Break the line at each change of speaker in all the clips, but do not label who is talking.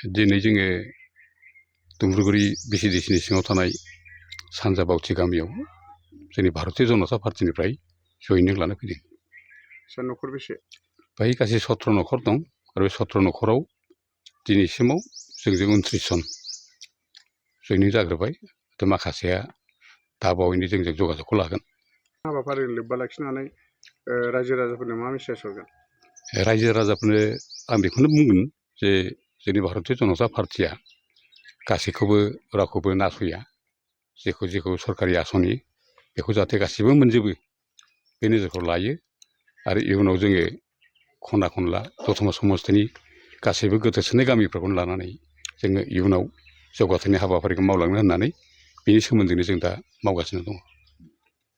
दिनै जोङो दुमब्रुगुरि VCDCनि सिङाव थानाय सानजा बावथि गामियाव जोंनि भारतीय जनता पार्टीनिफ्राय जयनिं लानो फैदों।
सार न'खर बेसे?
बेहाय गासै 17 न'खर दं आरो बे 17 न'खराव दिनैसिमाव जोंजों 29 जन जयनिं जाग्रोबाय। माखासेया दाबावैनो जोंजों जगाजगखौ लागोन।
हाबाफारिजों लोब्बा लाखिनानै रायजो राजाफोरनो मा मेसेज हरगोन?
रायजो राजाफोरनो आं बेखौनो बुंगोन जे जोंनि भारतीय जनता पार्टीया गासैखौबो रावखौबो नासया। जेखौ सरकारि आसनि बेखौ जाहाथे गासिबो मोनजोबो बे नोजोरखौ लायो आरो इयुनाव जोङो खना खनला दतमा समस्थिनि गासैबो गोदोसोनाय गामिफोरखौनो लानानै जोङो इयुनाव जौगाथायनि हाबाफारिखौ मावलांनो होननानै बेनि सोमोन्दैनो जों दा मावगासिनो दङ।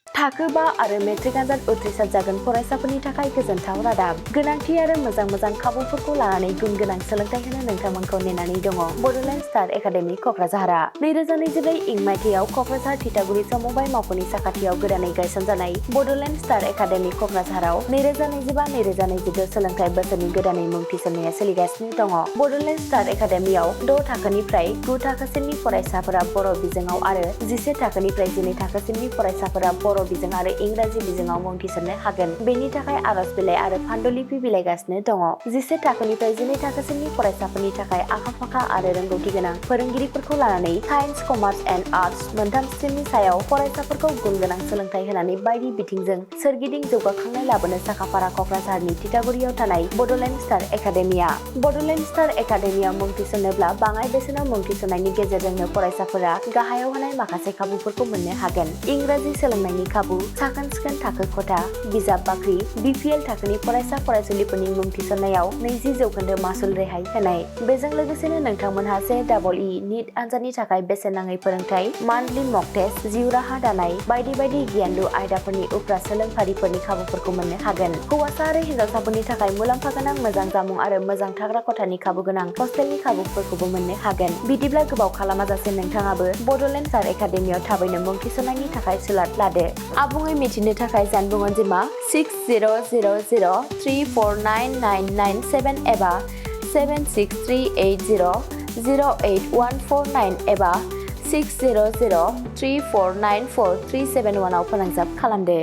थाखो 5 आरो मेट्रिक आनजाद उथ्रिसार जागोन फरायसाफोरनि थाखाय गोजोनथाव रादाब। गोनांथि आरो मोजां खाबुफोरखौ लानानै गुन गोनां सोलोंथाइ होनो नोंथांमोनखौ नेनानै दङ बड'लेण्ड स्टार एकाडेमि क'क्राझारआ। 2024 इं मायथाइयाव क'क्राझार थिथागुरि समबाय मावख'नि साखाथियाव गोदानै गायसनजानाय बड'लेण्ड स्टार एकाडेमि क'क्राझाराव 2025-2026 सोलोंथाइ बोसोरनि गोदानै मुं थिसननाया सोलिगासिनो दङ। बड'लेण्ड स्टार एकाडेमियाव 6 थाखोनिफ्राय 9 थाखोसिमनि फरायसाफोरा बर' बिजोङाव आरो 11 थाखोनिफ्राय 12 थाखोसिमनि फरायसाफोरा बर' बिजों आरो इंराजि बिजोङाव मुं थिसननो हागोन। बेनि थाखाय आर'ज बिलाइ आरो फान्डुलिपि बिलाइगासिनो दङ। 11 थाखोनिफ्राय 12 थाखोसिमनि फरायसाफोरनि थाखाय आखा-फाखा आरो रोंगौथि गोनां फोरोंगिरिफोरखौ लानानै साइन्स, कमार्स एन्ड आर्टस मोनथाम स्ट्रिमनि सायाव फरायसाफोरखौ गुन गोनां सोलोंथाइ होनानै बायदि बिथिंजों सोरगिदिं जौगाखांनाय लाबोनो साखाफारा क'क्राझारनि थिथागुरियाव थानाय Bodoland Star Academia. Bodoland Star एकाडेमियाव मुं थिसननोब्ला बाङाय बेसेनाव मुं थिसननायनि गेजेरजोंनो फरायसाफोरा गाहायाव होनाय माखासे खाबुफोरखौ मोननो हागोन। इंराजि सोलोंनायनि खाबु, साखोन-सिखोन थाखो खथा, बिजाब बाख्रि, BPL थाखोनि फरायसा फरायसुलिफोरनि मुं थिसननायाव 20% मासुल रेहाय होनाय। बेजों लोगोसेनो नोंथांमोनहा JEE नीट आनजादनि थाखाय बेसेन नाङै फोरोंथाय, मान्थलि मक टेस्ट, जिउ राहा दानाय बायदि गियानलु आयदाफोरनि उफ्रा सोलोंफारिफोरनि खाबुफोरखौ मोननो हागोन। हौवासा आरो हिन्जावसाफोरनि थाखाय मुलाम्फा गोनां मोजां जामुं आरो मोजां थाग्रा खथानि खाबु गोनां हस्टेलनि खाबुफोरखौबो मोननो हागोन। बिदिब्ला गोबाव खालामाजासे नोंथाङाबो बड'लेण्ड स्टार एकाडेमियाव थाबैनो मुं थिसननायनि थाखाय सुलाद लादो। आबुङै मिथिनो थाखाय जानबुं अनजिमा 6000349997 एबा 7638008149 एबा 6003494371 आव फोनांजाब खालामदो।